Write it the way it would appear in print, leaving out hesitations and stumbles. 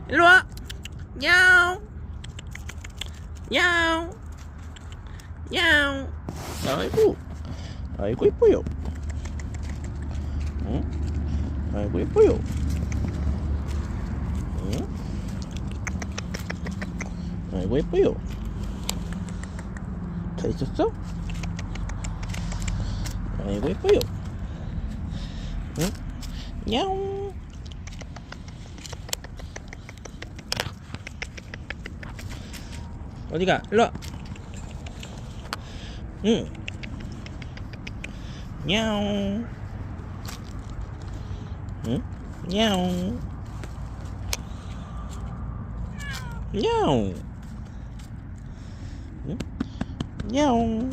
일로와. 야옹. 야옹. 야옹. 아이고. 아이고 예뻐요. 응? 아이고 예뻐요. 응? 아이고 예뻐요. 잘 있었어? 아이고 예뻐요. 응? 야옹. 어디가? 일로와. 응. 야옹. 응? 야옹. 야옹. 응? 야옹.